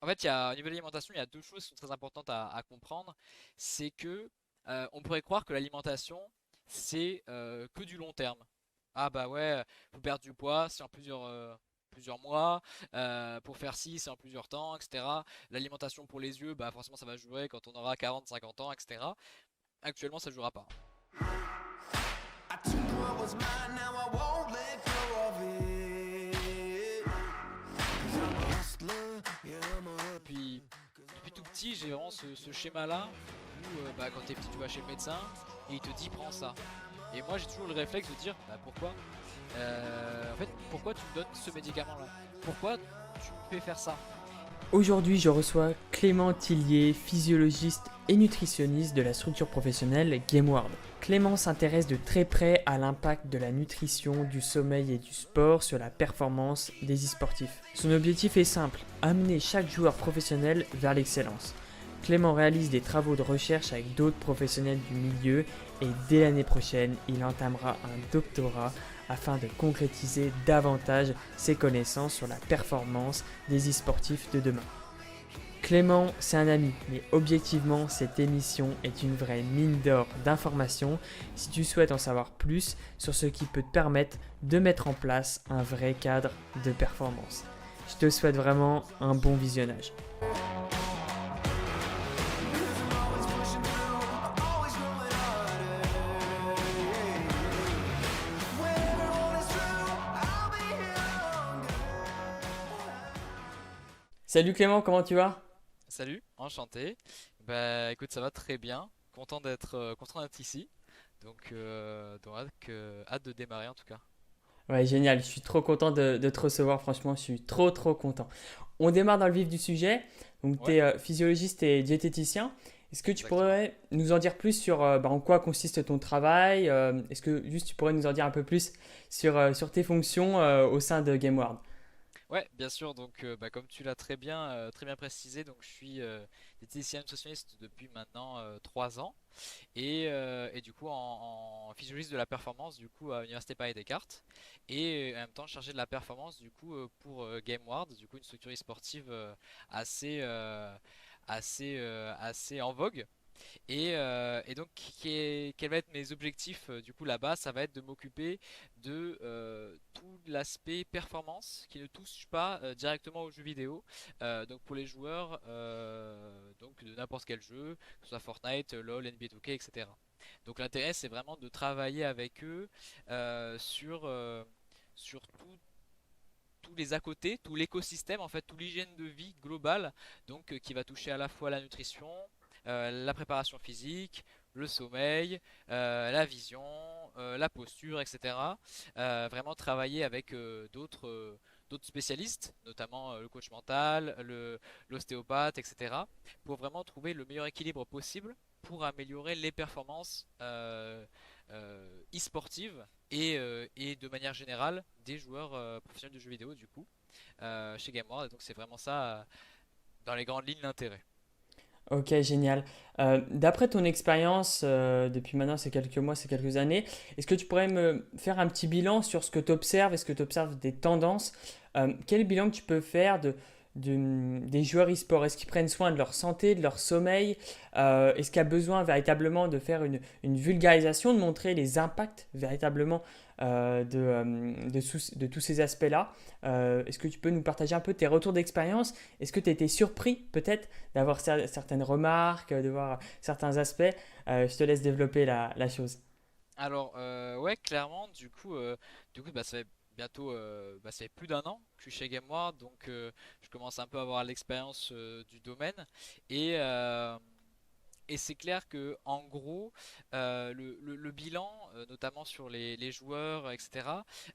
En fait, au niveau de l'alimentation, il y a deux choses qui sont très importantes à comprendre. C'est que on pourrait croire que l'alimentation, c'est que du long terme. Ah bah ouais, faut perdre du poids, c'est en plusieurs mois. Pour faire ci, c'est en plusieurs temps, etc. L'alimentation pour les yeux, bah forcément ça va jouer quand on aura 40, 50 ans, etc. Actuellement, ça ne jouera pas. I took what was mine, now I won't let go of it. 'Cause I'm a hustler, yeah, I'm a Depuis, hustler. 'Cause depuis I'm tout a petit, j'ai vraiment hustler, ce yeah, schéma-là où bah, quand t'es petit, tu vas chez le médecin et il te dit prends ça. Et moi, j'ai toujours le réflexe de dire bah pourquoi? En fait, pourquoi tu me donnes ce médicament-là? Pourquoi tu me fais faire ça? Aujourd'hui, je reçois Clément Tillier, physiologiste et nutritionniste de la structure professionnelle GameWard. Clément s'intéresse de très près à l'impact de la nutrition, du sommeil et du sport sur la performance des e-sportifs. Son objectif est simple, amener chaque joueur professionnel vers l'excellence. Clément réalise des travaux de recherche avec d'autres professionnels du milieu et dès l'année prochaine, il entamera un doctorat afin de concrétiser davantage ses connaissances sur la performance des e-sportifs de demain. Clément, c'est un ami, mais objectivement, cette émission est une vraie mine d'or d'informations si tu souhaites en savoir plus sur ce qui peut te permettre de mettre en place un vrai cadre de performance. Je te souhaite vraiment un bon visionnage. always pushing through, always growing harder. When everyone is true, I'll be here longer. Salut Clément, comment tu vas? Salut, enchanté. Bah écoute, ça va très bien. Content d'être ici. Donc hâte de démarrer en tout cas. Ouais, génial, je suis trop content de te recevoir, franchement, je suis trop content. On démarre dans le vif du sujet. Donc, tu Ouais, es physiologiste et diététicien. Est-ce que tu exactement. pourrais nous en dire plus sur en quoi consiste ton travail? Est-ce que juste tu pourrais nous en dire un peu plus sur tes fonctions au sein de GameWard? Ouais, bien sûr. Bah, comme tu l'as très bien précisé, donc je suis diététicien nutritionniste depuis maintenant 3 ans et du coup en physiologiste de la performance du coup à l'université Paris Descartes et en même temps chargé de la performance du coup pour GameWard, du coup une structure e-sportive assez assez en vogue. Et donc, quels vont être mes objectifs du coup là-bas? Ça va être de m'occuper de tout l'aspect performance qui ne touche pas directement aux jeux vidéo. Donc pour les joueurs donc de n'importe quel jeu, que ce soit Fortnite, LoL, NBA 2K, etc. Donc l'intérêt c'est vraiment de travailler avec eux sur tous les à côté, tout l'écosystème, en fait, tout l'hygiène de vie globale, donc qui va toucher à la fois la nutrition, la préparation physique, le sommeil, la vision, la posture, etc. Vraiment travailler avec d'autres spécialistes, notamment le coach mental, l'ostéopathe, etc. pour vraiment trouver le meilleur équilibre possible pour améliorer les performances e-sportives et de manière générale des joueurs professionnels de jeux vidéo du coup chez GameWorld. Et donc c'est vraiment ça dans les grandes lignes l'intérêt. Ok, génial. D'après ton expérience, depuis maintenant ces quelques mois, ces quelques années, est-ce que tu pourrais me faire un petit bilan sur ce que tu observes? Est-ce que tu observes des tendances? Quel bilan que tu peux faire des joueurs e-sport? Est-ce qu'ils prennent soin de leur santé, de leur sommeil? Est-ce qu'il y a besoin véritablement de faire une vulgarisation, de montrer les impacts véritablement de tous ces aspects-là? Est-ce que tu peux nous partager un peu tes retours d'expérience? Est-ce que tu as été surpris peut-être d'avoir certaines remarques, de voir certains aspects? Je te laisse développer la chose. Alors ouais clairement du coup bah, ça fait bientôt bah, ça fait plus d'un an que je suis chez GameWorld donc je commence un peu à avoir l'expérience du domaine et euh, Et c'est clair que en gros, le bilan, notamment sur les joueurs, etc.,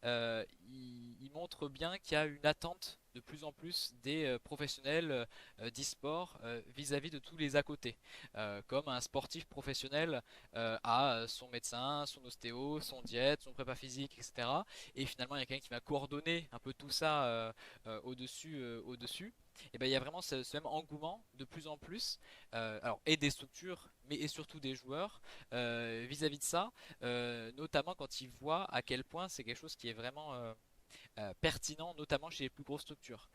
il montre bien qu'il y a une attente de plus en plus des professionnels d'e-sport vis-à-vis de tous les à côté. Comme un sportif professionnel a son médecin, son ostéo, son diète, son prépa physique, etc. Et finalement, il y a quelqu'un qui va coordonner un peu tout ça au-dessus. Et ben, il y a vraiment ce même engouement de plus en plus alors et des structures mais et surtout des joueurs vis-à-vis de ça notamment quand ils voient à quel point c'est quelque chose qui est vraiment pertinent, notamment chez les plus grosses structures,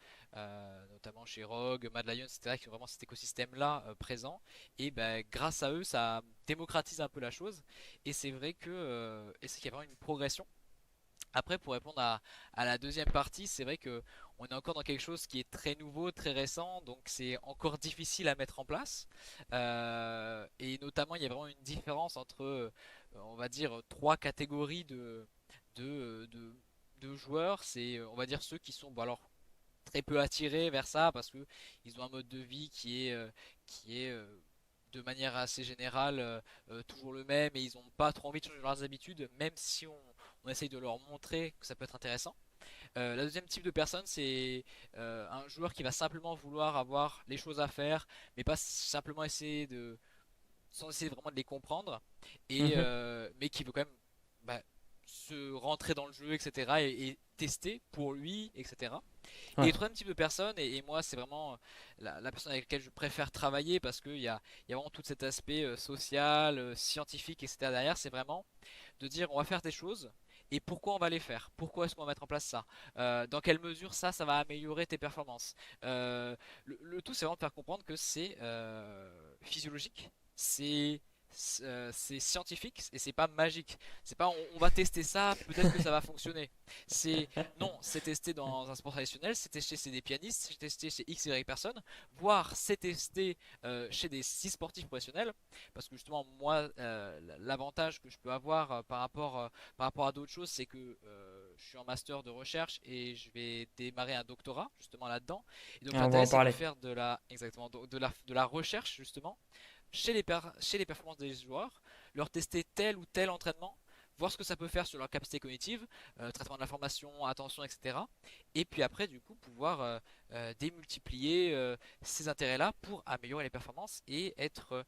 notamment chez Rogue, Mad Lion, etc., qui ont vraiment cet écosystème-là présent. Et ben, grâce à eux, ça démocratise un peu la chose. Et c'est vrai et c'est qu'il y a vraiment une progression. Après, pour répondre à la deuxième partie, c'est vrai que on est encore dans quelque chose qui est très nouveau, très récent, donc c'est encore difficile à mettre en place. Et notamment, il y a vraiment une différence entre, on va dire, trois catégories de, de, de joueurs. C'est, on va dire, ceux qui sont, bon, alors, très peu attirés vers ça parce que ils ont un mode de vie qui est de manière assez générale toujours le même et ils n'ont pas trop envie de changer leurs habitudes, même si on essaye de leur montrer que ça peut être intéressant. La deuxième type de personne, c'est un joueur qui va simplement vouloir avoir les choses à faire, mais pas simplement essayer sans essayer vraiment de les comprendre, Mhm. mais qui veut quand même bah, se rentrer dans le jeu, etc. Et tester pour lui, etc. Et Ouais. le troisième type de personne, et moi c'est vraiment la personne avec laquelle je préfère travailler parce qu'il y a vraiment tout cet aspect social, scientifique, etc. derrière, c'est vraiment de dire on va faire des choses et pourquoi on va les faire, pourquoi est-ce qu'on va mettre en place ça, dans quelle mesure ça va améliorer tes performances. Le tout c'est vraiment de faire comprendre que c'est physiologique, c'est scientifique et c'est pas magique. C'est pas on va tester ça, peut-être que ça va fonctionner. C'est non, c'est testé dans un sport traditionnel, c'est testé chez des pianistes, c'est testé chez X, Y personnes, voire c'est testé chez des six sportifs professionnels. Parce que justement, moi, l'avantage que je peux avoir par rapport à d'autres choses, c'est que je suis en master de recherche et je vais démarrer un doctorat justement là-dedans. Et donc Ah, on va l'intérêt, en c'est de parler. faire exactement, de la recherche justement chez les performances des joueurs, leur tester tel ou tel entraînement, voir ce que ça peut faire sur leur capacité cognitive, traitement de l'information, attention, etc. Et puis après, du coup, pouvoir démultiplier ces intérêts-là pour améliorer les performances et être,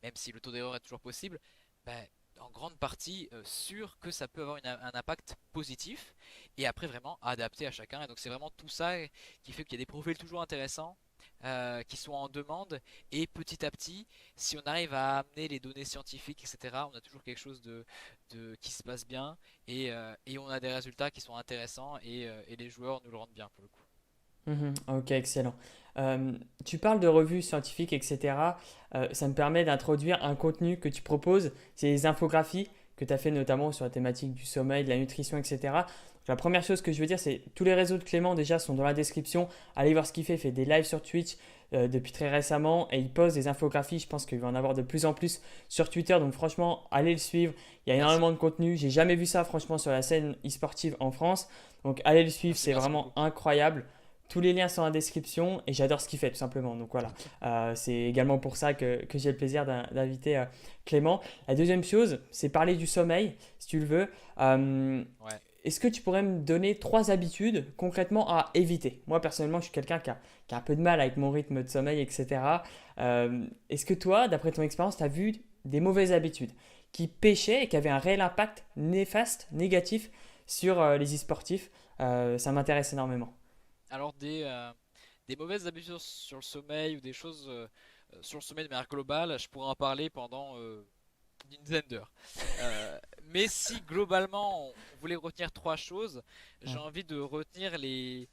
même si le taux d'erreur est toujours possible, ben, en grande partie sûr que ça peut avoir un impact positif et après vraiment adapté à chacun. Et donc c'est vraiment tout ça qui fait qu'il y a des profils toujours intéressants qui sont en demande et petit à petit, si on arrive à amener les données scientifiques, etc., on a toujours quelque chose qui se passe bien et on a des résultats qui sont intéressants et les joueurs nous le rendent bien pour le coup. Mhm. Ok, excellent. Tu parles de revues scientifiques, etc. Ça me permet d'introduire un contenu que tu proposes. C'est les infographies que tu as fait notamment sur la thématique du sommeil, de la nutrition, etc. Donc, la première chose que je veux dire, c'est tous les réseaux de Clément déjà sont dans la description. Allez voir ce qu'il fait. Il fait des lives sur Twitch depuis très récemment et il poste des infographies. Je pense qu'il va en avoir de plus en plus sur Twitter. Donc franchement, allez le suivre. Il y a Merci, énormément de contenu. J'ai jamais vu ça franchement sur la scène e-sportive en France. Donc allez le suivre, merci, c'est merci vraiment beaucoup. incroyable. Tous les liens sont dans la description et j'adore ce qu'il fait tout simplement. Donc voilà, c'est également pour ça que j'ai le plaisir d'inviter Clément. La deuxième chose, c'est parler du sommeil, si tu le veux. Euh, Ouais. Est-ce que tu pourrais me donner trois habitudes concrètement à éviter? Moi personnellement, je suis quelqu'un qui a un peu de mal avec mon rythme de sommeil, etc. Est-ce que toi, d'après ton expérience, tu as vu des mauvaises habitudes qui pêchaient et qui avaient un réel impact néfaste, négatif sur les e-sportifs? Ça m'intéresse énormément. Alors des mauvaises habitudes sur le sommeil ou des choses sur le sommeil de manière globale, je pourrais en parler pendant une dizaine d'heures. Mais si globalement on voulait retenir trois choses, j'ai Ouais. envie de retenir les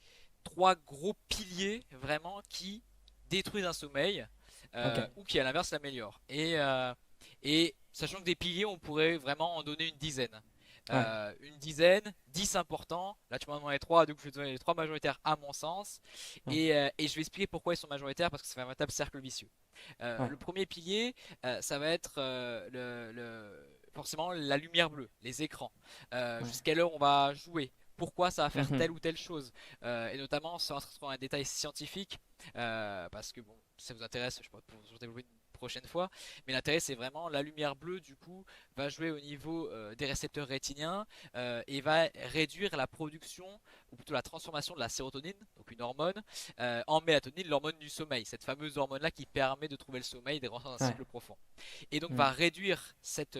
trois gros piliers vraiment qui détruisent un sommeil Ok. ou qui à l'inverse l'améliorent. Et sachant que des piliers, on pourrait vraiment en donner une dizaine. Ouais. Une dizaine, 10 importants. Là, tu m'en as demandé trois, donc je vais te donner les trois majoritaires à mon sens. Ouais. Et je vais expliquer pourquoi ils sont majoritaires parce que ça fait un véritable cercle vicieux. Ouais. Le premier pilier, ça va être forcément la lumière bleue, les écrans. Ouais. Jusqu'à l'heure on va jouer. Pourquoi ça va faire Mhm. telle ou telle chose. Et notamment sans entrer dans un détail scientifique, parce que bon, si ça vous intéresse, je pourrais vous développer une prochaine fois. Mais l'intérêt, c'est vraiment la lumière bleue, du coup, va jouer au niveau des récepteurs rétiniens et va réduire la production, ou plutôt la transformation de la sérotonine, donc une hormone, en mélatonine, l'hormone du sommeil, cette fameuse hormone-là qui permet de trouver le sommeil et de rentrer dans un Ouais. cycle profond. Et donc Mhm. va réduire cette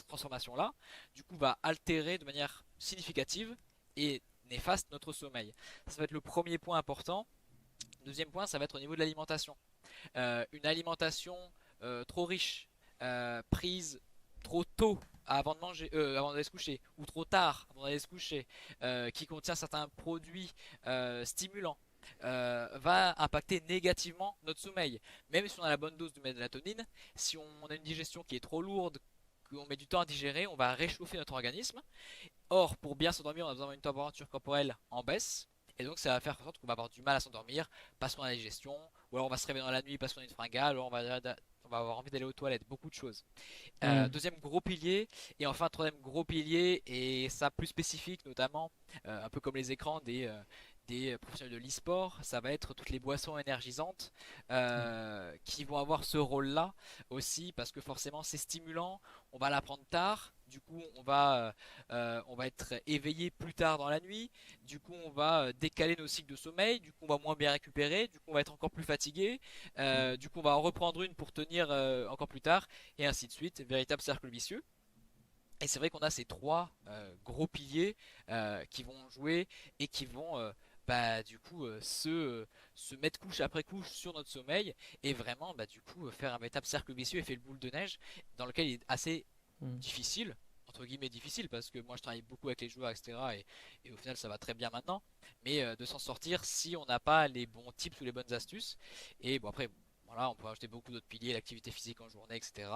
transformation-là, du coup va altérer de manière significative et néfaste notre sommeil. Ça va être le premier point important. Deuxième point, ça va être au niveau de l'alimentation. Une alimentation trop riche, prise trop tôt avant de manger, avant d'aller se coucher, ou trop tard avant d'aller se coucher, qui contient certains produits stimulants, va impacter négativement notre sommeil. Même si on a la bonne dose de mélatonine, si on a une digestion qui est trop lourde, qu'on met du temps à digérer, on va réchauffer notre organisme. Or, pour bien s'endormir, on a besoin d'avoir une température corporelle en baisse. Et donc, ça va faire en sorte qu'on va avoir du mal à s'endormir parce qu'on a la digestion, ou alors on va se réveiller dans la nuit parce qu'on a une fringale, ou alors on va avoir envie d'aller aux toilettes, beaucoup de choses. Hmm. Deuxième gros pilier, et enfin troisième gros pilier, et ça plus spécifique notamment, un peu comme les écrans des professionnels de l'e-sport, ça va être toutes les boissons énergisantes qui vont avoir ce rôle-là aussi, parce que forcément c'est stimulant, on va l'apprendre tard, du coup on va être éveillé plus tard dans la nuit, du coup on va décaler nos cycles de sommeil, du coup on va moins bien récupérer, du coup on va être encore plus fatigué, du coup on va en reprendre une pour tenir encore plus tard, et ainsi de suite, véritable cercle vicieux. Et c'est vrai qu'on a ces trois gros piliers qui vont jouer et qui vont du coup se mettre couche après couche sur notre sommeil et vraiment du coup faire un véritable cercle vicieux et fait le boule de neige dans lequel il est assez Hmm. difficile, entre guillemets difficile, parce que moi je travaille beaucoup avec les joueurs, etc. Et au final ça va très bien maintenant, mais de s'en sortir si on n'a pas les bons tips ou les bonnes astuces. Et bon après, voilà, on peut rajouter beaucoup d'autres piliers, l'activité physique en journée, etc.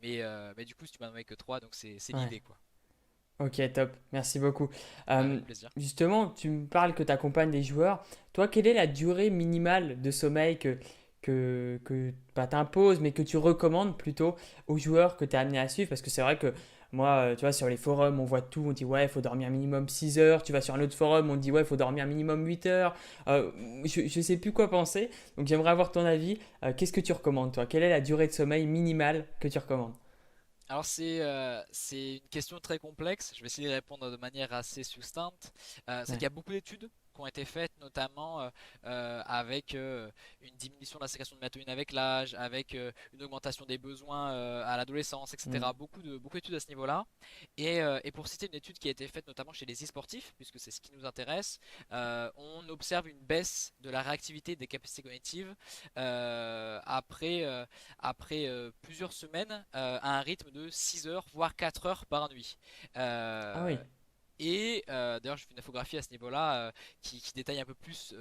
Mais du coup, si tu m'as nommé que 3, donc c'est Ouais. l'idée quoi. Ok, top. Merci beaucoup. Bah, Euh, avec plaisir. Justement, tu me parles que tu accompagnes des joueurs. Toi, quelle est la durée minimale de sommeil que pas t'imposes, mais que tu recommandes plutôt aux joueurs que tu es amené à suivre? Parce que c'est vrai que moi, tu vois, sur les forums, on voit tout. On dit, ouais, il faut dormir minimum 6 heures. Tu vas sur un autre forum, on dit, ouais, il faut dormir minimum 8 heures. Je ne sais plus quoi penser. Donc, j'aimerais avoir ton avis. Qu'est-ce que tu recommandes, toi? Quelle est la durée de sommeil minimale que tu recommandes? Alors c'est une question très complexe. Je vais essayer de répondre de manière assez succincte. C'est qu'il Ouais. y a beaucoup d'études qui ont été faites, notamment avec une diminution de la sécrétion de mélatonine avec l'âge, avec une augmentation des besoins à l'adolescence, Hmm. etc. Beaucoup d'études à ce niveau-là. Et pour citer une étude qui a été faite notamment chez les e-sportifs, puisque c'est ce qui nous intéresse, on observe une baisse de la réactivité des capacités cognitives après plusieurs semaines à un rythme de 6 heures, voire 4 heures par nuit. Ah oui. Euh, D'ailleurs, je fais une infographie à ce niveau-là qui détaille un peu plus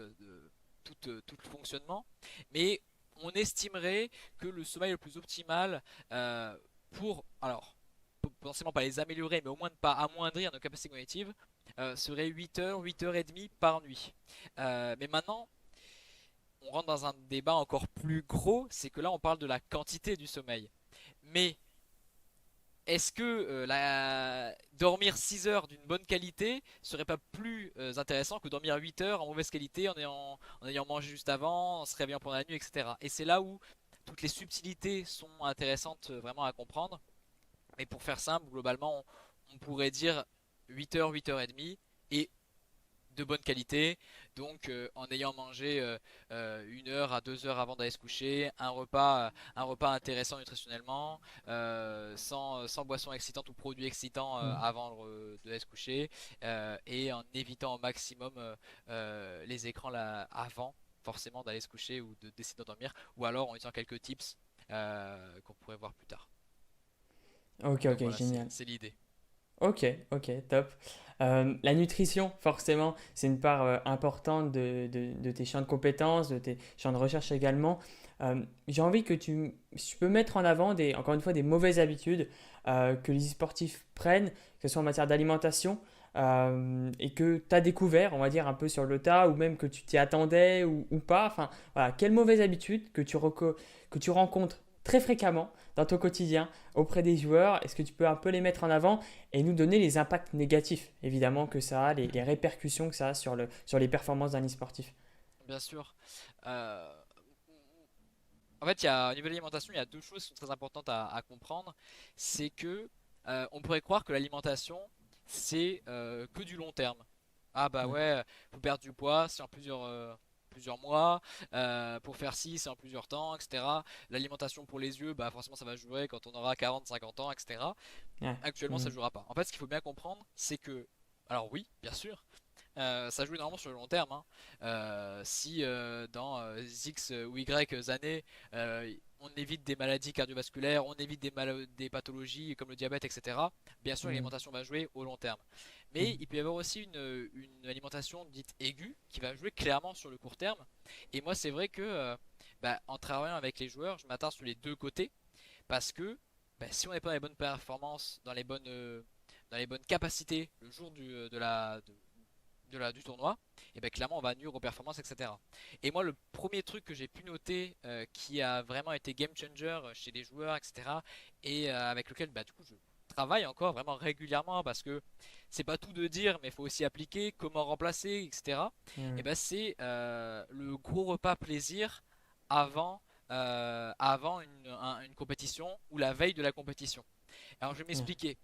tout le fonctionnement. Mais on estimerait que le sommeil le plus optimal alors, potentiellement pas les améliorer, mais au moins ne pas amoindrir nos capacités cognitives, serait 8 heures, 8 heures et demie par nuit. Mais maintenant, on rentre dans un débat encore plus gros, c'est que là on parle de la quantité du sommeil. Mais est-ce que dormir 6 heures d'une bonne qualité serait pas plus intéressant que dormir 8 heures en mauvaise qualité en ayant mangé juste avant, en se réveillant pendant la nuit, etc. Et c'est là où toutes les subtilités sont intéressantes vraiment à comprendre. Mais pour faire simple, globalement, on pourrait dire 8 heures, 8 heures et demie, et de bonne qualité. Donc en ayant mangé 1 heure à 2 heures avant d'aller se coucher, un repas intéressant nutritionnellement, sans boisson excitante ou produits excitants Hmm. avant d'aller se coucher, et en évitant au maximum les écrans là, avant forcément d'aller se coucher ou de décider d'endormir, ou alors en utilisant quelques tips qu'on pourrait voir plus tard. Ok, Donc ok, voilà, génial. c'est l'idée. Ok, ok, top. La nutrition, forcément, c'est une part importante de tes champs de compétences, de tes champs de recherche également. J'ai envie que si tu peux mettre en avant, encore une fois, des mauvaises habitudes que les sportifs prennent, que ce soit en matière d'alimentation, et que tu as découvert, on va dire, un peu sur le tas, ou même que tu t'y attendais ou pas. Enfin, voilà, quelles mauvaises habitudes que tu rencontres très fréquemment dans ton quotidien auprès des joueurs, est-ce que tu peux un peu les mettre en avant et nous donner les impacts négatifs, évidemment, que ça a, les répercussions que ça a sur les performances d'un e-sportif? Bien sûr. Euh, En fait, au niveau de l'alimentation, il y a deux choses qui sont très importantes à comprendre. C'est que on pourrait croire que l'alimentation, c'est que du long terme. Ah bah Ouais. ouais, faut perdre du poids, c'est en plusieurs mois. Pour faire ci, c'est en plusieurs temps, etc. L'alimentation pour les yeux, bah forcément ça va jouer quand on aura 40, 50 ans, etc. Ouais. Actuellement, ça Hmm. ne jouera pas. En fait, ce qu'il faut bien comprendre, c'est que, alors oui, bien sûr, ça joue énormément sur le long terme, hein. Si dans X ou Y années, on évite des maladies cardiovasculaires, on évite des pathologies comme le diabète, etc. Bien sûr, Mm. l'alimentation va jouer au long terme. Mais Mm. il peut y avoir aussi une alimentation dite aiguë qui va jouer clairement sur le court terme. Et moi, c'est vrai que en travaillant avec les joueurs, je m'attarde sur les deux côtés parce que si on n'est pas dans les bonnes performances, dans les bonnes capacités le jour du tournoi, et ben clairement on va nuire aux performances, etc. Et moi, le premier truc que j'ai pu noter qui a vraiment été game changer chez les joueurs, etc., et avec lequel du coup je travaille encore vraiment régulièrement parce que c'est pas tout de dire, mais il faut aussi appliquer comment remplacer, etc. Et Mm. ben c'est le gros repas plaisir avant, avant une compétition ou la veille de la compétition. Alors je vais Mm. m'expliquer.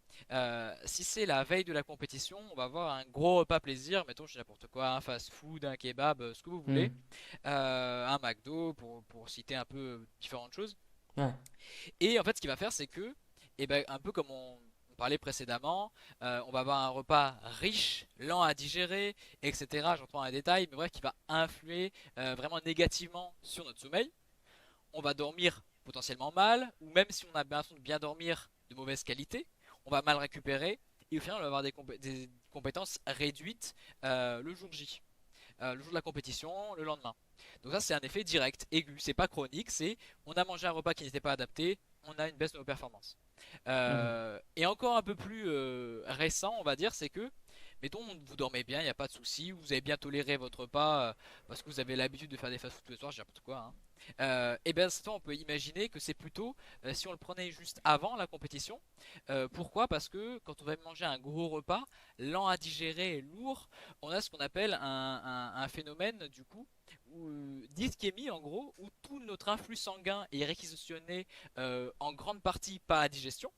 Si c'est la veille de la compétition, on va avoir un gros repas plaisir, mettons je dis n'importe quoi, un fast-food, un kebab, ce que vous voulez, Mm. un McDo pour citer un peu différentes choses. Ouais. Et en fait ce qu'il va faire c'est que, un peu comme on parlait précédemment, on va avoir un repas riche, lent à digérer, etc. J'entends un détail, mais bref, qui va influer vraiment négativement sur notre sommeil. On va dormir potentiellement mal, ou même si on a besoin de bien dormir de mauvaise qualité, on va mal récupérer, et au final on va avoir des compétences réduites le jour J, le jour de la compétition, le lendemain. Donc ça c'est un effet direct, aigu, c'est pas chronique, c'est on a mangé un repas qui n'était pas adapté, on a une baisse de nos performances. Mhm. Et encore un peu plus récent, on va dire, c'est que, mettons, vous dormez bien, il n'y a pas de souci, vous avez bien toléré votre repas parce que vous avez l'habitude de faire des fast-food tous les soirs, je dis n'importe quoi, hein. Et bien, ça, on peut imaginer que c'est plutôt si on le prenait juste avant la compétition. Pourquoi? Parce que quand on va manger un gros repas, lent à digérer et lourd, on a ce qu'on appelle un phénomène du coup d'ischémie en gros, où tout notre influx sanguin est réquisitionné en grande partie par la digestion.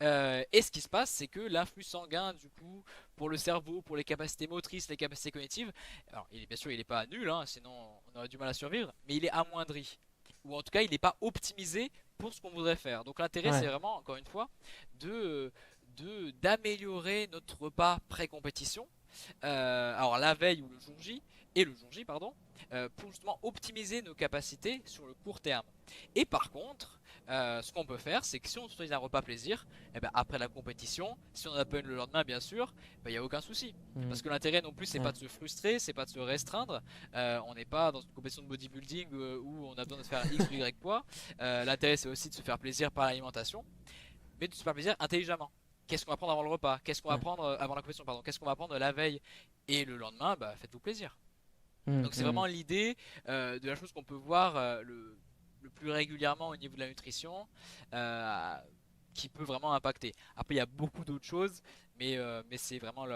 Et ce qui se passe, c'est que l'influx sanguin, du coup, pour le cerveau, pour les capacités motrices, les capacités cognitives, alors bien sûr, il n'est pas nul, hein, sinon on aurait du mal à survivre, mais il est amoindri. Ou en tout cas, il n'est pas optimisé pour ce qu'on voudrait faire. Donc l'intérêt, Ouais. c'est vraiment, encore une fois, d'améliorer notre repas pré-compétition, alors la veille ou le jour J, et le jour J, pardon, pour justement optimiser nos capacités sur le court terme. Et par contre, ce qu'on peut faire, c'est que si on utilise un repas plaisir, après la compétition, si on appelle le lendemain, bien sûr, il n'y a aucun souci. Mm. Parce que l'intérêt non plus, c'est pas Ouais. de se frustrer, c'est pas de se restreindre. On n'est pas dans une compétition de bodybuilding où on a besoin de faire X ou Y poids. L'intérêt, c'est aussi de se faire plaisir par l'alimentation, mais de se faire plaisir intelligemment. Qu'est-ce qu'on va prendre avant le repas? Qu'est-ce qu'on va Ouais. prendre avant la compétition, pardon? Qu'est-ce qu'on va prendre la veille? Et le lendemain, faites-vous plaisir. Mm. Donc c'est Mm. vraiment l'idée de la chose qu'on peut voir le plus régulièrement au niveau de la nutrition euh, qui peut vraiment impacter. Après il y a beaucoup d'autres choses, mais c'est vraiment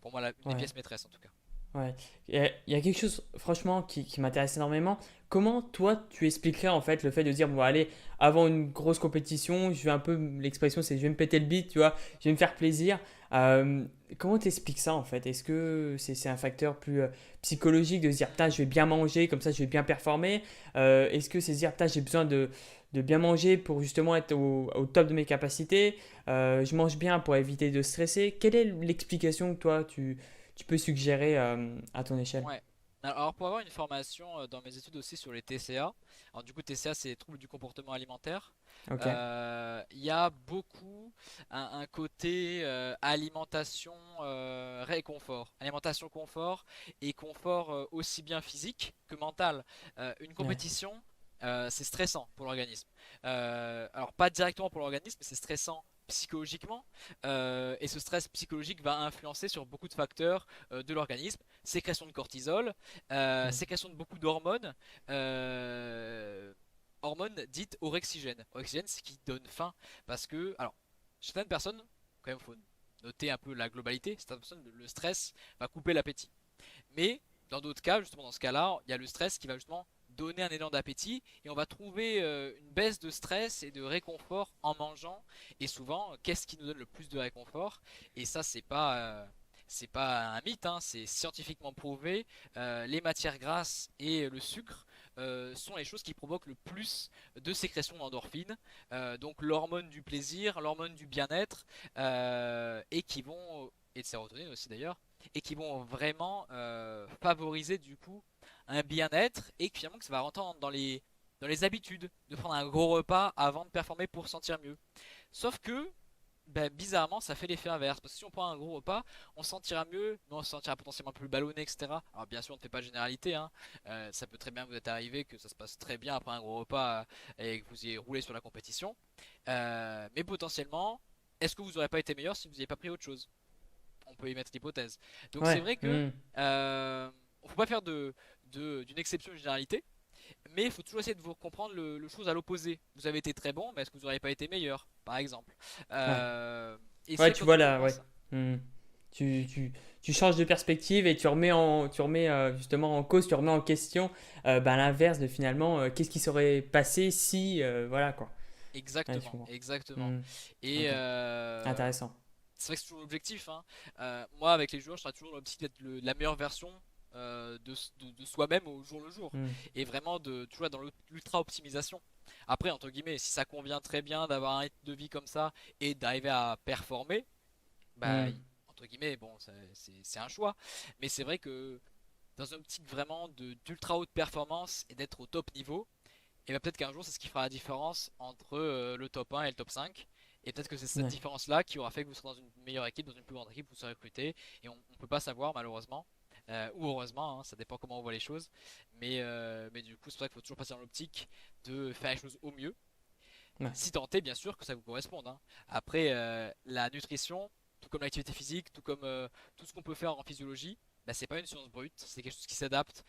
pour moi une des Ouais. pièces maîtresses en tout cas. Ouais. Il y a quelque chose, franchement, qui m'intéresse énormément. Comment, toi, tu expliquerais en fait le fait de dire, bon, allez, avant une grosse compétition, je vais un peu, l'expression c'est je vais me péter le bide, tu vois, je vais me faire plaisir. Euh, Comment tu expliques ça en fait? Est-ce que c'est un facteur plus psychologique de se dire, putain, je vais bien manger, comme ça je vais bien performer? Est-ce que c'est se dire, putain, j'ai besoin de bien manger pour justement être au top de mes capacités? Je mange bien pour éviter de stresser. Quelle est l'explication que toi, tu peux suggérer à ton échelle? Ouais. Alors pour avoir une formation dans mes études aussi sur les TCA, alors du coup TCA c'est troubles du comportement alimentaire, Ok. il y a beaucoup un côté alimentation réconfort, alimentation confort et confort aussi bien physique que mental. Une Ouais. compétition c'est stressant pour l'organisme. Alors pas directement pour l'organisme, mais c'est stressant psychologiquement. Et ce stress psychologique va influencer sur beaucoup de facteurs de l'organisme, sécrétion de cortisol, Mm. sécrétion de beaucoup d'hormones, euh, hormones dites orexigènes. Orexigènes, c'est qui donne faim. Parce que, alors, chez certaines personnes, quand même, il faut noter un peu la globalité, certaines personnes, le stress va couper l'appétit. Mais dans d'autres cas, justement dans ce cas-là, il y a le stress qui va justement donner un élan d'appétit et on va trouver une baisse de stress et de réconfort en mangeant. Et souvent, qu'est-ce qui nous donne le plus de réconfort? Et ça, c'est pas un mythe, hein, c'est scientifiquement prouvé. Les matières grasses et le sucre sont les choses qui provoquent le plus de sécrétion d'endorphines, donc l'hormone du plaisir, l'hormone du bien-être, et qui vont, et de sérotonine aussi d'ailleurs, et qui vont vraiment favoriser du coup un bien-être et que finalement que ça va rentrer dans les dans les habitudes de prendre un gros repas avant de performer pour se sentir mieux. Sauf que ben, bizarrement, ça fait l'effet inverse. Parce que si on prend un gros repas, on se sentira mieux, mais on se sentira potentiellement plus ballonné, etc. Alors, bien sûr, on ne fait pas de généralité, hein. Ça peut très bien vous être arrivé que ça se passe très bien après un gros repas et que vous ayez roulé sur la compétition. Mais potentiellement, est-ce que vous n'aurez pas été meilleur si vous n'aviez pas pris autre chose? On peut y mettre l'hypothèse. Donc, c'est Ouais. vrai que on ne faut pas faire d'une exception une généralité. Mais il faut toujours essayer de vous comprendre le chose à l'opposé. Vous avez été très bon, mais est-ce que vous n'auriez pas été meilleur, par exemple? Ouais. Et c'est Ouais, vrai que tu quand vois on là, ouais. commence. Hmm. Tu changes de perspective et tu remets justement en cause, tu remets en question l'inverse de finalement qu'est-ce qui serait passé si, voilà quoi. Ouais, je Exactement, comprends. exactement. Hmm. Et Ok, intéressant. c'est vrai que c'est toujours l'objectif, hein. Moi, avec les joueurs, je serai toujours dans l'optique d'être la meilleure version de soi-même au jour le jour. Hmm. Et vraiment de toujours être dans l'ultra optimisation. Après, entre guillemets, si ça convient très bien d'avoir un rythme de vie comme ça et d'arriver à performer, bah, Hmm. entre guillemets, bon, c'est un choix. Mais c'est vrai que dans une optique vraiment d'ultra haute performance et d'être au top niveau, et bah peut-être qu'un jour c'est ce qui fera la différence entre le top 1 et le top 5. Et peut-être que c'est cette Ouais. différence-là qui aura fait que vous serez dans une meilleure équipe, dans une plus grande équipe, vous serez recruté. Et on ne peut pas savoir malheureusement. Ou heureusement, hein, ça dépend comment on voit les choses. Mais du coup, c'est vrai qu'il faut toujours passer dans l'optique de faire les choses au mieux. Ouais. Si tant est, bien sûr, que ça vous corresponde, hein. Après, la nutrition, tout comme l'activité physique, tout comme tout ce qu'on peut faire en physiologie, bah, c'est pas une science brute, c'est quelque chose qui s'adapte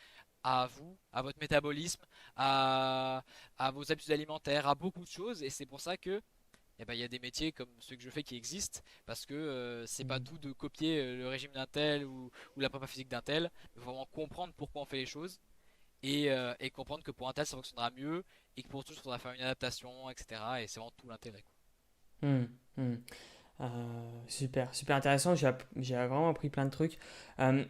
à vous, à votre métabolisme, à, à vos habitudes alimentaires, à beaucoup de choses. Et c'est pour ça que eh ben, il y a des métiers comme ceux que je fais qui existent, parce que c'est pas Hmm. tout de copier le régime d'un tel ou la prépa physique d'un tel. Il faut vraiment comprendre pourquoi on fait les choses et comprendre que pour un tel ça fonctionnera mieux et que pour tout il faudra faire une adaptation, etc. Et c'est vraiment tout l'intérêt, quoi. Hmm. Hmm. Super, super intéressant. J'ai vraiment appris plein de trucs. Euh,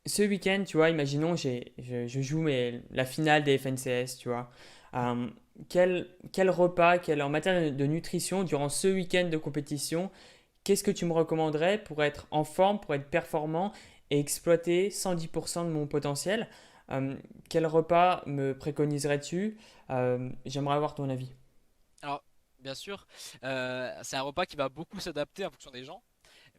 Ce week-end, tu vois, imaginons, je joue la finale des FNCS, tu vois. Euh, quel repas, en matière de nutrition, durant ce week-end de compétition, qu'est-ce que tu me recommanderais pour être en forme, pour être performant et exploiter 110% de mon potentiel? Euh, Quel repas me préconiserais-tu? J'aimerais avoir ton avis. Alors, bien sûr, c'est un repas qui va beaucoup s'adapter en fonction des gens.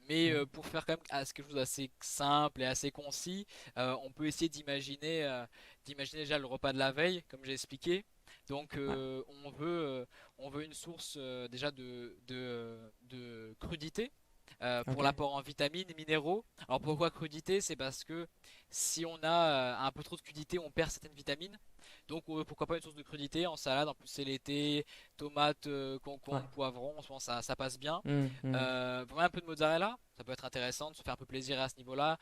Mais Ouais. pour faire quand même quelque chose d'assez simple et assez concis, on peut essayer d'imaginer déjà le repas de la veille, comme j'ai expliqué. Donc Ouais. on veut une source déjà de crudité pour Ok. l'apport en vitamines et minéraux. Alors pourquoi crudité? C'est parce que si on a un peu trop de crudité, on perd certaines vitamines. Donc pourquoi pas une source de crudité en salade, en plus c'est l'été, tomates, Ouais. concombres, poivrons, en ce moment ça passe bien. Hmm, hmm. Vraiment un peu de mozzarella, ça peut être intéressant de se faire un peu plaisir à ce niveau-là.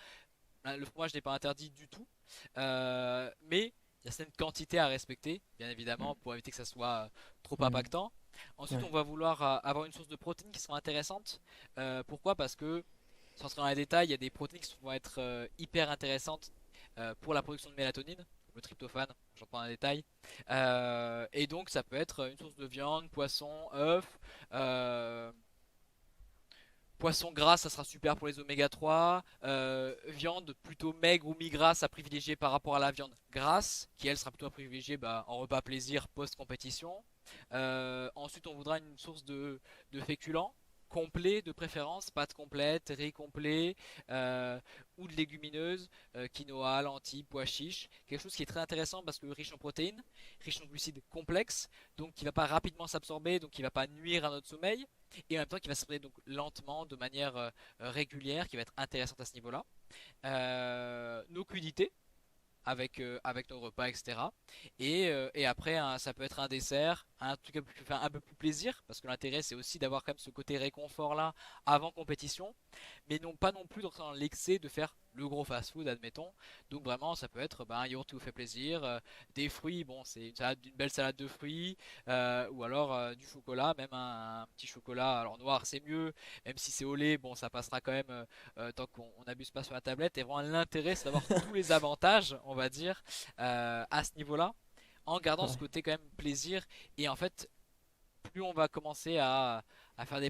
Le fromage n'est pas interdit du tout, mais il y a certaines quantités à respecter, bien évidemment, pour éviter que ça soit trop Hmm. impactant. Ensuite, Ouais. on va vouloir avoir une source de protéines qui sont intéressantes. Pourquoi? Parce que, sans rentrer dans les détails, il y a des protéines qui vont être hyper intéressantes pour la production de mélatonine, le tryptophane, j'en prends un détail. Et donc, ça peut être une source de viande, poisson, œufs. euh, Poisson gras, ça sera super pour les oméga 3. Viande plutôt maigre ou mi-grasse à privilégier par rapport à la viande grasse, qui elle sera plutôt à privilégier en repas plaisir post-compétition. Ensuite, on voudra une source de féculents complet de préférence, pâtes complètes, riz complet ou de légumineuses, quinoa, lentilles, pois chiches. Quelque chose qui est très intéressant parce que riche en protéines, riche en glucides complexes, donc qui ne va pas rapidement s'absorber, donc qui ne va pas nuire à notre sommeil et en même temps qui va s'absorber donc lentement, de manière régulière, qui va être intéressante à ce niveau-là. Nos crudités avec nos repas, etc. Et après, ça peut être un dessert, un truc qui peut faire un peu plus plaisir, parce que l'intérêt c'est aussi d'avoir quand même ce côté réconfort là avant compétition, mais non pas non plus dans l'excès de faire le gros fast-food, admettons. Donc vraiment, ça peut être un yaourt qui vous fait plaisir, des fruits, bon c'est une belle salade de fruits, ou alors du chocolat, même un petit chocolat, alors noir c'est mieux, même si c'est au lait, bon ça passera quand même tant qu'on n'abuse pas sur la tablette. Et vraiment l'intérêt c'est d'avoir tous les avantages, on va dire, à ce niveau-là, en gardant ce Ouais. côté quand même plaisir. Et en fait, plus on va commencer à faire des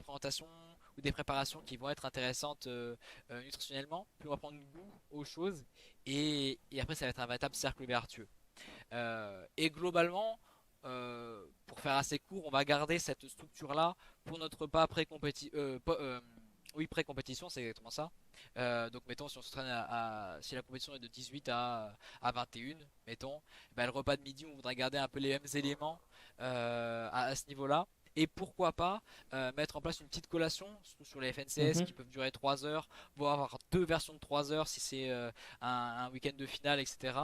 présentations ou des préparations qui vont être intéressantes nutritionnellement, plus on va prendre goût aux choses et après ça va être un véritable cercle vertueux. Et globalement, pour faire assez court, on va garder cette structure-là pour notre pas oui, pré-compétition, c'est exactement ça. Donc mettons si on s'entraîne si la compétition est de 18 à 21, mettons, ben, le repas de midi on voudrait garder un peu les mêmes éléments à ce niveau-là. Et pourquoi pas mettre en place une petite collation, surtout sur les FNCS Mhm. qui peuvent durer 3 heures, voire avoir deux versions de 3 heures si c'est un week-end de finale, etc.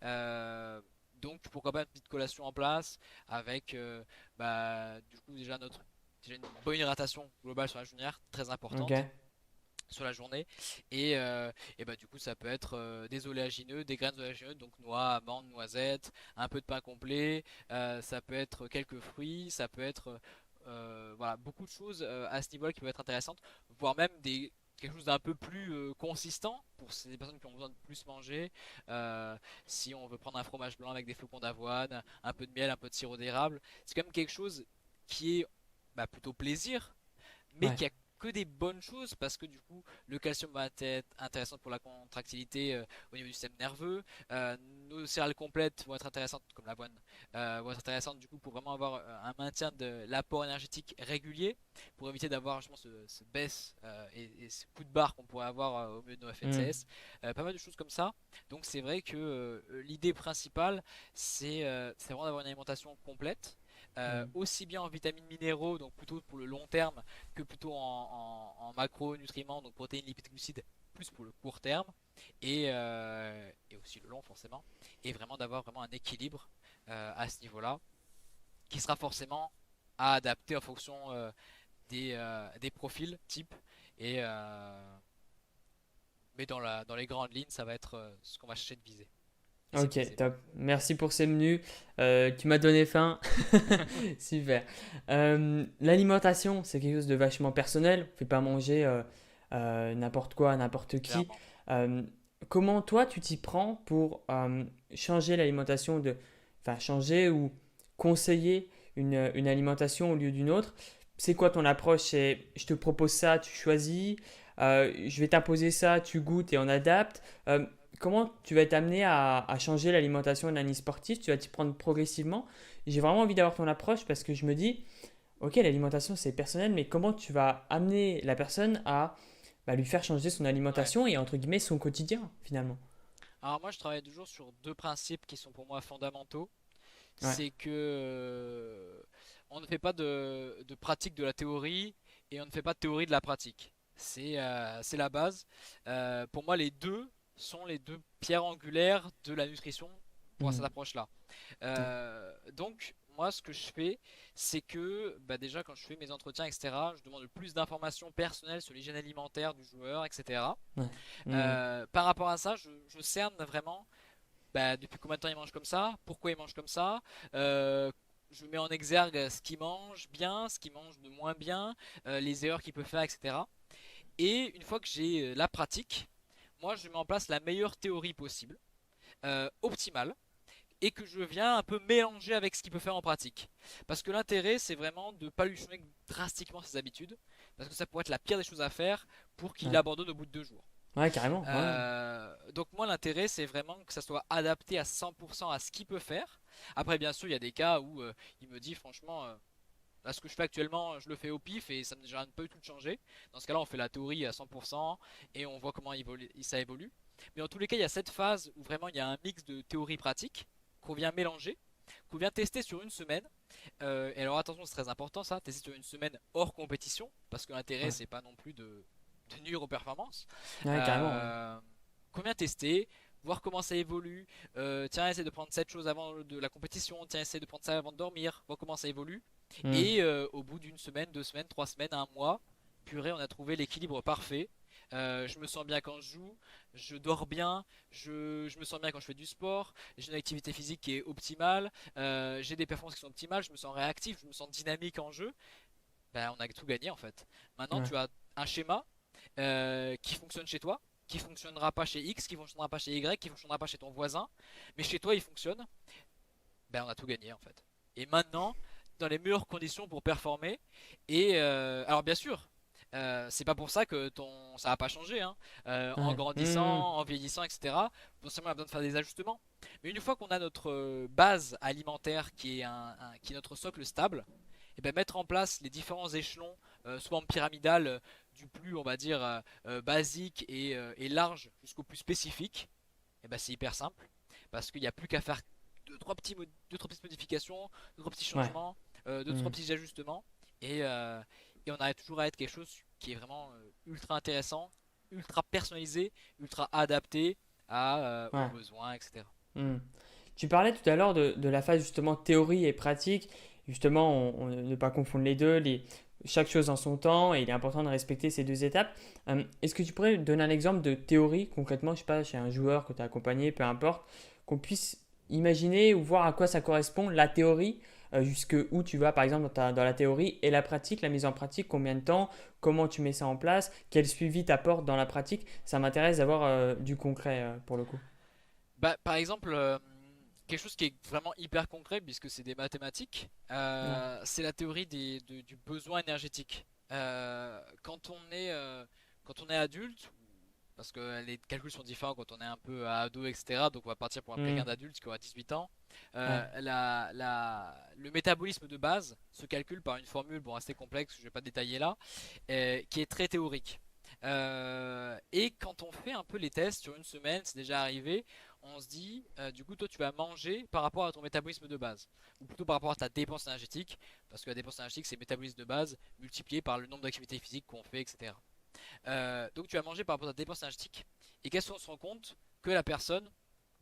Euh, donc pourquoi pas une petite collation en place avec bah, du coup déjà une bonne hydratation globale sur la journée, très Ok. importante sur la journée et bah du coup ça peut être des oléagineux, des graines oléagineuses donc noix, amandes, noisettes, un peu de pain complet, ça peut être quelques fruits, ça peut être voilà beaucoup de choses à ce niveau-là qui peuvent être intéressantes, voire même des quelque chose d'un peu plus consistant pour ces personnes qui ont besoin de plus manger. Euh, Si on veut prendre un fromage blanc avec des flocons d'avoine, un peu de miel, un peu de sirop d'érable, c'est quand même quelque chose qui est bah, plutôt plaisir mais Ouais. qui a que des bonnes choses parce que du coup le calcium va être intéressant pour la contractilité au niveau du système nerveux. Nos céréales complètes vont être intéressantes comme l'avoine, vont être intéressantes du coup pour vraiment avoir un maintien de l'apport énergétique régulier pour éviter d'avoir justement ce baisse et ce coup de barre qu'on pourrait avoir au milieu de nos Hmm. FNCS. Pas mal de choses comme ça. Donc c'est vrai que l'idée principale c'est vraiment d'avoir une alimentation complète. Hmm. Aussi bien en vitamines minéraux, donc plutôt pour le long terme, que plutôt en macronutriments, donc protéines, lipides, glucides, plus pour le court terme, et aussi le long forcément, et vraiment d'avoir vraiment un équilibre à ce niveau-là, qui sera forcément à adapter en fonction des profils type, et, mais dans les grandes lignes, ça va être ce qu'on va chercher de viser. Et c'est Ok, visible. top. Merci pour ces menus. Tu m'as donné faim. Super. L'alimentation, c'est quelque chose de vachement personnel. On ne fait pas manger n'importe quoi à n'importe qui. Clairement. Euh, Comment toi, tu t'y prends pour changer l'alimentation enfin, changer ou conseiller une alimentation au lieu d'une autre? C'est quoi ton approche? C'est je te propose ça, tu choisis. Je vais t'imposer ça, tu goûtes et on adapte. Comment tu vas être amené à changer l'alimentation d'un sportif? Tu vas t'y prendre progressivement. J'ai vraiment envie d'avoir ton approche parce que je me dis, ok, l'alimentation c'est personnel, mais comment tu vas amener la personne à lui faire changer son Ouais. alimentation et entre guillemets son quotidien finalement. Alors moi, je travaille toujours sur deux principes qui sont pour moi fondamentaux. Ouais. C'est que on ne fait pas de pratique de la théorie et on ne fait pas de théorie de la pratique. C'est la base. Pour moi, les deux sont les deux pierres angulaires de la nutrition pour Hmm. cette approche-là. Ouais. Donc, moi, ce que je fais, c'est que bah, déjà, quand je fais mes entretiens, etc., je demande le plus d'informations personnelles sur l'hygiène alimentaire du joueur, etc. Ouais. Hmm. Par rapport à ça, je cerne vraiment bah, depuis combien de temps il mange comme ça, pourquoi il mange comme ça. euh, je mets en exergue ce qu'il mange bien, ce qu'il mange de moins bien, les erreurs qu'il peut faire, etc. Et une fois que j'ai la pratique, moi je mets en place la meilleure théorie possible, optimale, et que je viens un peu mélanger avec ce qu'il peut faire en pratique. Parce que l'intérêt, c'est vraiment de ne pas lui changer drastiquement ses habitudes, parce que ça pourrait être la pire des choses à faire pour qu'il Ouais. abandonne au bout de 2 jours. Ouais, carrément. Ouais. Donc moi l'intérêt c'est vraiment que ça soit adapté à 100% à ce qu'il peut faire. Après bien sûr il y a des cas où il me dit franchement là ce que je fais actuellement je le fais au pif et ça me gêne pas du tout de changer. Dans ce cas-là on fait la théorie à 100% et on voit comment ça évolue. Mais dans tous les cas il y a cette phase où vraiment il y a un mix de théorie pratique qu'on vient mélanger, qu'on vient tester sur une semaine. Et alors attention c'est très important ça, tester sur une semaine hors compétition parce que l'intérêt Ouais. c'est pas non plus de nuire aux performances. Ouais, carrément. Ouais. Euh, Combien tester, voir comment ça évolue. Tiens, essaie de prendre cette chose avant de la compétition. Tiens, essaie de prendre ça avant de dormir. Voir comment ça évolue. Hmm. Et au bout d'une semaine, 2 semaines, 3 semaines, un mois, purée, on a trouvé l'équilibre parfait. Je me sens bien quand je joue, je dors bien, je me sens bien quand je fais du sport, j'ai une activité physique qui est optimale, j'ai des performances qui sont optimales, je me sens réactif, je me sens dynamique en jeu. Ben, on a tout gagné en fait. Maintenant, Ouais. tu as un schéma qui fonctionne chez toi, qui fonctionnera pas chez X, qui fonctionnera pas chez Y, qui fonctionnera pas chez ton voisin, mais chez toi il fonctionne, ben on a tout gagné en fait. Et maintenant, dans les meilleures conditions pour performer, et alors bien sûr, c'est pas pour ça que ça va pas changer, hein. En Ouais. Hmm. grandissant, en vieillissant, etc. Potentiellement, on a besoin de faire des ajustements. Mais une fois qu'on a notre base alimentaire qui est notre socle stable, et ben mettre en place les différents échelons, soit en pyramidal, du plus on va dire basique et large jusqu'au plus spécifique, et ben c'est hyper simple parce qu'il n'y a plus qu'à faire deux, trois petites modifications, deux, trois petits Ouais. changements, deux, trois Hmm. petits ajustements et, euh, et on arrive toujours à être quelque chose qui est vraiment ultra intéressant, ultra personnalisé, ultra adapté aux Ouais. besoins, etc. Hmm. Tu parlais tout à l'heure de la phase justement théorie et pratique. Justement, ne pas confondre les deux, chaque chose en son temps, et il est important de respecter ces deux étapes. Est-ce que tu pourrais donner un exemple de théorie, concrètement, je sais pas, chez un joueur que tu as accompagné, peu importe, qu'on puisse imaginer ou voir à quoi ça correspond, la théorie, jusque où tu vas par exemple dans la théorie, et la pratique, la mise en pratique, combien de temps, comment tu mets ça en place, quel suivi t'apportes dans la pratique. Ça m'intéresse d'avoir du concret pour le coup. Bah, par exemple, quelque chose qui est vraiment hyper concret puisque c'est des mathématiques, Ouais. c'est la théorie du besoin énergétique. Quand on est adulte, parce que les calculs sont différents quand on est un peu ado, etc. Donc on va partir pour quelqu'un Hmm. d'adulte qui aura 18 ans. Ouais. Le métabolisme de base se calcule par une formule, bon, assez complexe, je ne vais pas détailler là, qui est très théorique. Et quand on fait un peu les tests sur une semaine, c'est déjà arrivé, on se dit, du coup, toi, tu vas manger par rapport à ton métabolisme de base, ou plutôt par rapport à ta dépense énergétique, parce que la dépense énergétique, c'est le métabolisme de base multiplié par le nombre d'activités physiques qu'on fait, etc. Donc, tu vas manger par rapport à ta dépense énergétique, et qu'est-ce qu'on se rend compte? Que la personne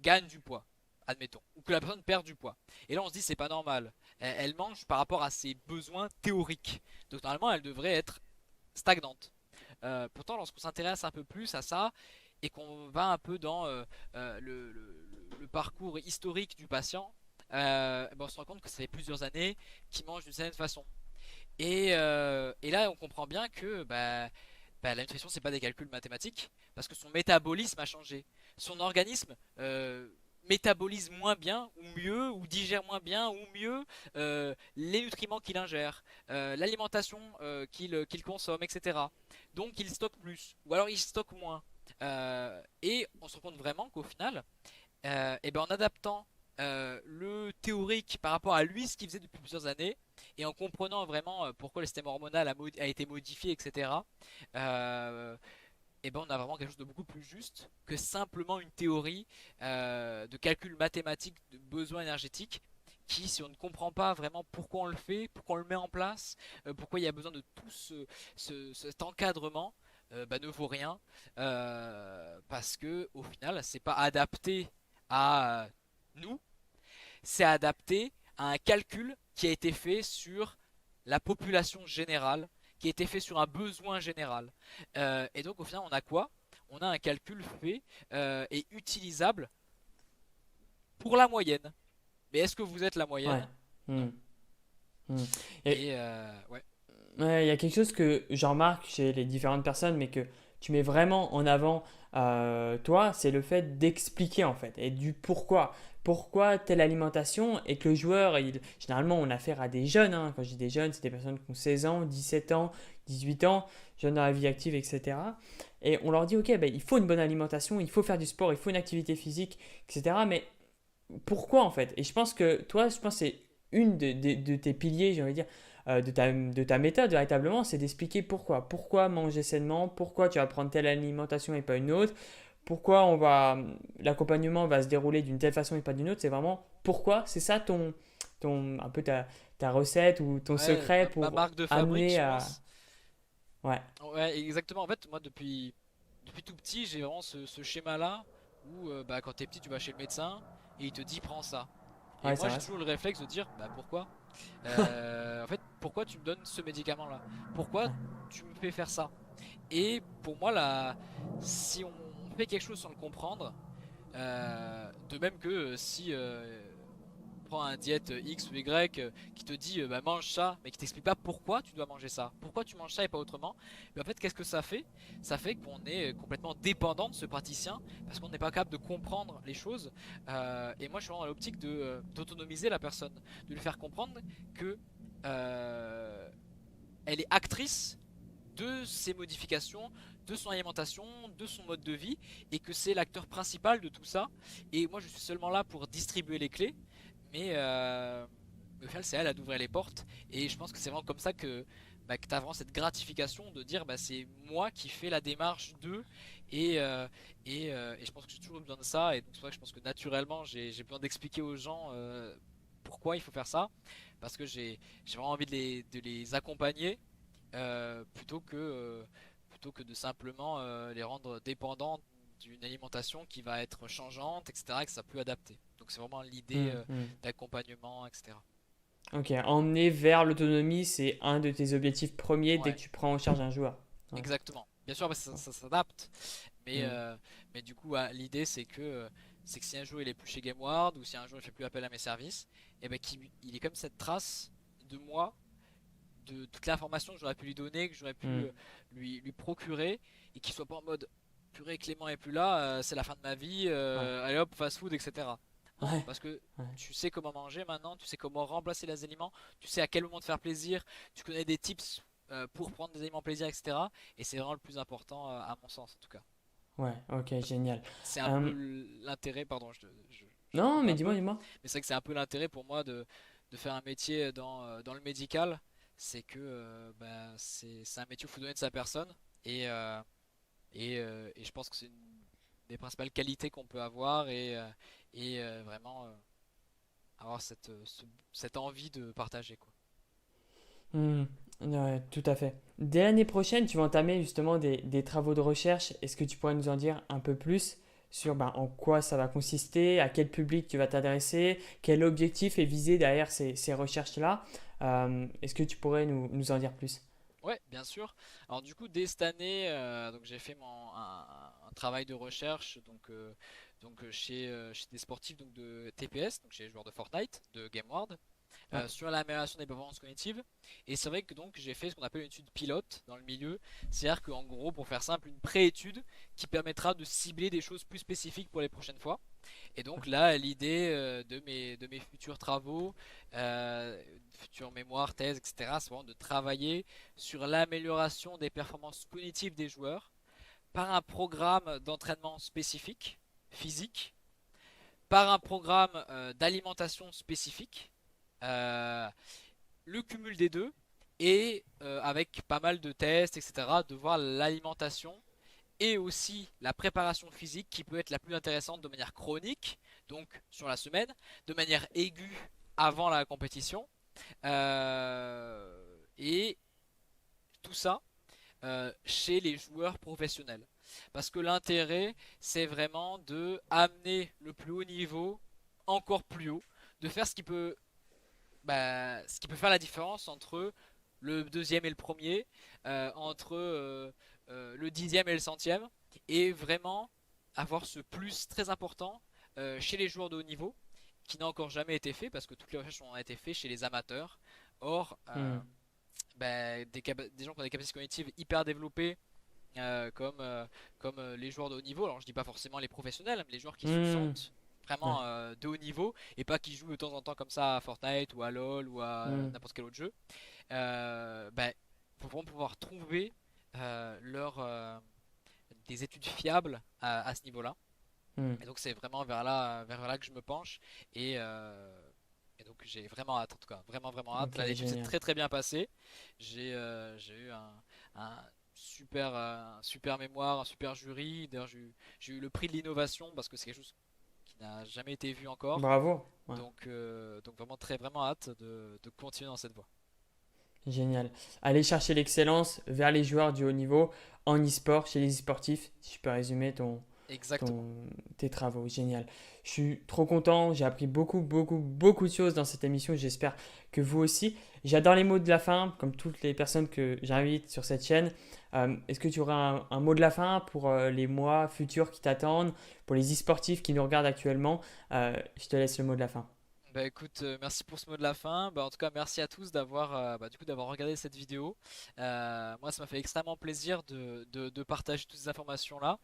gagne du poids, admettons, ou que la personne perd du poids. Et là, on se dit, c'est pas normal. Elle mange par rapport à ses besoins théoriques. Donc, normalement, elle devrait être stagnante. Pourtant, lorsqu'on s'intéresse un peu plus à ça et qu'on va un peu dans le parcours historique du patient, ben, on se rend compte que ça fait plusieurs années qu'il mange d'une certaine façon. Et là, on comprend bien que la nutrition, c'est pas des calculs mathématiques, parce que son métabolisme a changé. Son organisme métabolise moins bien, ou mieux, ou digère moins bien, ou mieux les nutriments qu'il ingère, l'alimentation qu'il consomme, etc. Donc il stocke plus, ou alors il stocke moins. Et on se rend compte vraiment qu'au final, et ben en adaptant le théorique par rapport à lui, ce qu'il faisait depuis plusieurs années, et en comprenant vraiment pourquoi le système hormonal a été modifié, etc. Et ben on a vraiment quelque chose de beaucoup plus juste que simplement une théorie de calcul mathématique de besoins énergétiques qui, si on ne comprend pas vraiment pourquoi on le fait, pourquoi on le met en place, pourquoi il y a besoin de tout cet encadrement, bah, ne vaut rien parce que au final c'est pas adapté à nous, c'est adapté à un calcul qui a été fait sur la population générale, qui a été fait sur un besoin général. Et donc au final, on a quoi? On a un calcul fait et utilisable pour la moyenne. Mais est-ce que vous êtes la Ouais. moyenne? Hmm. Non. Hmm. Et Et ouais. ouais, il y a quelque chose que je remarque chez les différentes personnes, mais que tu mets vraiment en avant, toi, c'est le fait d'expliquer en fait, et du pourquoi. Pourquoi telle alimentation et que le joueur, généralement on a affaire à des jeunes, hein. Quand je dis des jeunes, c'est des personnes qui ont 16 ans, 17 ans, 18 ans, jeunes dans la vie active, etc. Et on leur dit, ok, ben, il faut une bonne alimentation, il faut faire du sport, il faut une activité physique, etc. Mais pourquoi en fait? Et je pense que toi, je pense que c'est une de tes piliers, j'ai envie de dire, de ta méthode véritablement, c'est d'expliquer pourquoi. Pourquoi manger sainement, pourquoi tu vas prendre telle alimentation et pas une autre, pourquoi l'accompagnement va se dérouler d'une telle façon et pas d'une autre, c'est vraiment pourquoi, c'est ça un peu ta recette ou ton Ouais, secret ma pour marque de fabrique, amener je à... pense. Ouais, Ouais, exactement. En fait, moi, depuis tout petit, j'ai vraiment ce schéma-là où, bah, quand t'es petit, tu vas chez le médecin et il te dit prends ça. Et ouais, moi, ça j'ai reste. toujours le réflexe de dire bah pourquoi? En fait, pourquoi tu me donnes ce médicament-là? Pourquoi Ouais, tu me fais faire ça? Et pour moi, si on fait quelque chose sans le comprendre, de même que si on prend un diète X ou Y qui te dit bah, mange ça, mais qui t'explique pas pourquoi tu dois manger ça, pourquoi tu manges ça et pas autrement, mais en fait, qu'est-ce que ça fait? Ça fait qu'on est complètement dépendant de ce praticien parce qu'on n'est pas capable de comprendre les choses. Et moi, je suis vraiment dans l'optique d'autonomiser la personne, de lui faire comprendre que euh, elle est actrice de ces modifications, de son alimentation, de son mode de vie, et que c'est l'acteur principal de tout ça. Et moi, je suis seulement là pour distribuer les clés, mais au final, c'est à elle d'ouvrir les portes. Et je pense que c'est vraiment comme ça que tu as vraiment cette gratification de dire bah, c'est moi qui fais la démarche de. Et, euh, et je pense que j'ai toujours besoin de ça. Et donc, c'est vrai que je pense que naturellement, j'ai besoin d'expliquer aux gens pourquoi il faut faire ça. Parce que j'ai vraiment envie de les accompagner plutôt que de simplement les rendre dépendants d'une alimentation qui va être changeante, etc., et que ça peut adapter. Donc c'est vraiment l'idée Hmm, hmm. d'accompagnement, etc. Ok, emmener vers l'autonomie, c'est un de tes objectifs premiers dès Ouais, que tu prends en charge un joueur. Ouais. exactement. Bien sûr, parce que ça s'adapte, mais, Hmm, euh, mais du coup, l'idée c'est que si un jour il est plus chez GameWard ou si un jour il fait plus appel à mes services, et ben il est comme cette trace de moi de toute l'information que j'aurais pu lui donner, que j'aurais pu hmm. lui procurer, et qu'il soit pas en mode purée, Clément est plus là, c'est la fin de ma vie, Ouais, allez hop, fast food, etc. Non, ouais, parce que ouais. tu sais comment manger maintenant, tu sais comment remplacer les aliments, tu sais à quel moment te faire plaisir, tu connais des tips pour prendre des aliments plaisir, etc. Et c'est vraiment le plus important à mon sens en tout cas. Ouais, ok, génial. C'est un peu Euh, l'intérêt, pardon, je te non, coupe mais un dis-moi, peu, dis-moi. mais c'est vrai que c'est un peu l'intérêt pour moi de faire un métier dans le médical, c'est que c'est un métier où il faut donner de sa personne et, euh, et je pense que c'est une des principales qualités qu'on peut avoir et vraiment avoir cette envie de partager quoi. Hmm, ouais, tout à fait. Dès l'année prochaine, tu vas entamer justement des travaux de recherche. Est-ce que tu pourrais nous en dire un peu plus sur ben, en quoi ça va consister, à quel public tu vas t'adresser, quel objectif est visé derrière ces recherches-là? Est-ce que tu pourrais nous en dire plus? Ouais, bien sûr. Alors du coup, dès cette année, donc j'ai fait un travail de recherche chez des sportifs donc de TPS, donc chez les joueurs de Fortnite, de GameWard, Ouais. sur l'amélioration des performances cognitives. Et c'est vrai que donc j'ai fait ce qu'on appelle une étude pilote dans le milieu. C'est-à-dire qu'en gros, pour faire simple, une pré-étude qui permettra de cibler des choses plus spécifiques pour les prochaines fois. Et donc là, l'idée de mes futurs travaux, futurs mémoires, thèses, etc., c'est vraiment de travailler sur l'amélioration des performances cognitives des joueurs par un programme d'entraînement spécifique, physique, par un programme d'alimentation spécifique, euh, le cumul des deux, et avec pas mal de tests, etc., de voir l'alimentation et aussi la préparation physique qui peut être la plus intéressante de manière chronique, donc sur la semaine, de manière aiguë avant la compétition, et tout ça chez les joueurs professionnels. Parce que l'intérêt, c'est vraiment de amener le plus haut niveau encore plus haut, de faire ce qui peut faire la différence entre le deuxième et le premier, entre le dixième et le centième, et vraiment avoir ce plus très important chez les joueurs de haut niveau, qui n'a encore jamais été fait, parce que toutes les recherches ont été faites chez les amateurs. Or, Hmm, des gens qui ont des capacités cognitives hyper développées, comme les joueurs de haut niveau, alors je dis pas forcément les professionnels, mais les joueurs qui se hmm, sentent ouais, vraiment de haut niveau et pas qui jouent de temps en temps comme ça à Fortnite ou à LoL ou à hmm, n'importe quel autre jeu, pour vraiment pouvoir trouver des études fiables à ce niveau-là. hmm. Et donc c'est vraiment vers là que je me penche et donc j'ai vraiment hâte en tout cas, vraiment vraiment hâte. Ok, Là l'étude s'est génial. très très bien passée. J'ai eu un super mémoire, un super jury. D'ailleurs j'ai eu le prix de l'innovation parce que c'est quelque chose qui n'a jamais été vu encore. Bravo. Ouais. Donc vraiment vraiment hâte de continuer dans cette voie. Génial. Aller chercher l'excellence vers les joueurs du haut niveau en e-sport, chez les e-sportifs, si je peux résumer Exactement. tes travaux. Génial. Je suis trop content. J'ai appris beaucoup, beaucoup, beaucoup de choses dans cette émission. J'espère que vous aussi. J'adore les mots de la fin, comme toutes les personnes que j'invite sur cette chaîne. Est-ce que tu auras un mot de la fin pour les mois futurs qui t'attendent, pour les e-sportifs qui nous regardent actuellement? Je te laisse le mot de la fin. Bah écoute, merci pour ce mot de la fin. Bah, en tout cas, merci à tous d'avoir du coup d'avoir regardé cette vidéo. Moi, ça m'a fait extrêmement plaisir de partager toutes ces informations-là.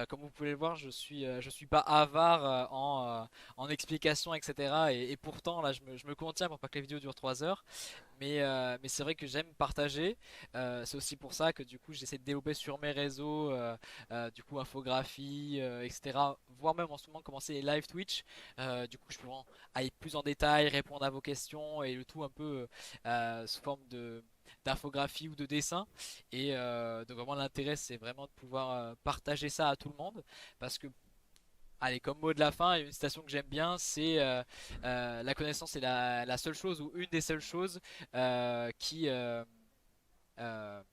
Comme vous pouvez le voir, je suis pas avare en explications, etc. Et pourtant, là, je me contiens pour pas que les vidéos durent 3 heures. Mais c'est vrai que j'aime partager. C'est aussi pour ça que du coup j'essaie de développer sur mes réseaux, du coup infographie, etc. Voire même en ce moment commencer les live Twitch. Du coup je peux vraiment aller plus en détail, répondre à vos questions et le tout un peu sous forme de d'infographie ou de dessin. Donc vraiment l'intérêt c'est vraiment de pouvoir partager ça à tout le monde parce que allez, comme mot de la fin, il y a une citation que j'aime bien, c'est la connaissance est la seule chose ou une des seules choses euh, qui, euh, euh,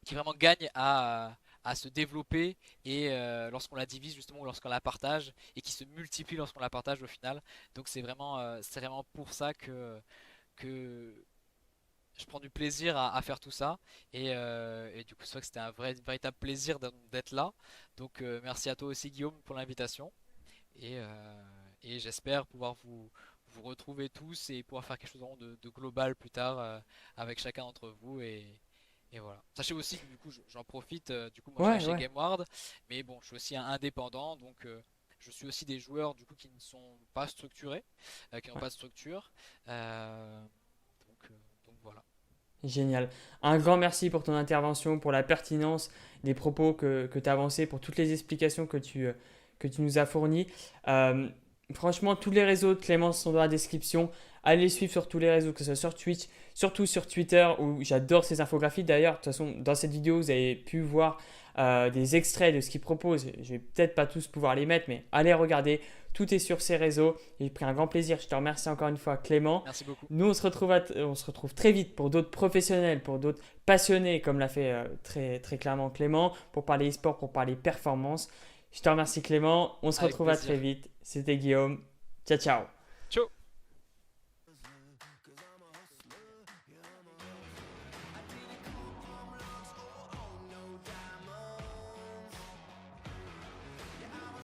qui vraiment gagne à se développer et lorsqu'on la divise justement ou lorsqu'on la partage et qui se multiplie lorsqu'on la partage au final. Donc c'est vraiment pour ça que je prends du plaisir à faire tout ça et du coup c'est vrai que c'était un véritable plaisir d'être là. Donc merci à toi aussi Guillaume pour l'invitation. Et j'espère pouvoir vous retrouver tous et pouvoir faire quelque chose vraiment de global plus tard avec chacun d'entre vous. Et voilà. Sachez aussi que du coup, j'en profite. Du coup, moi, je travaille Ouais, chez ouais. GameWard, mais bon, je suis aussi un indépendant, donc je suis aussi des joueurs du coup qui ne sont pas structurés, qui n'ont Ouais. pas de structure. Euh, donc, euh, donc voilà. Génial. Un grand merci pour ton intervention, pour la pertinence des propos que tu as avancés, pour toutes les explications que tu nous as fournies. Euh, Franchement, tous les réseaux de Clémence sont dans la description. Allez les suivre sur tous les réseaux, que ce soit sur Twitch, surtout sur Twitter, où j'adore ces infographies. D'ailleurs, de toute façon, dans cette vidéo, vous avez pu voir des extraits de ce qu'il propose. Je vais peut-être pas tous pouvoir les mettre, mais allez regarder. Tout est sur ces réseaux. J'ai pris un grand plaisir. Je te remercie encore une fois, Clément. Merci beaucoup. Nous, on se retrouve très vite pour d'autres professionnels, pour d'autres passionnés, comme l'a fait très, très clairement Clément, pour parler e-sport, pour parler performance. Je te remercie Clément. On se Avec retrouve à très plaisir. vite. C'était Guillaume. Ciao, ciao. Ciao.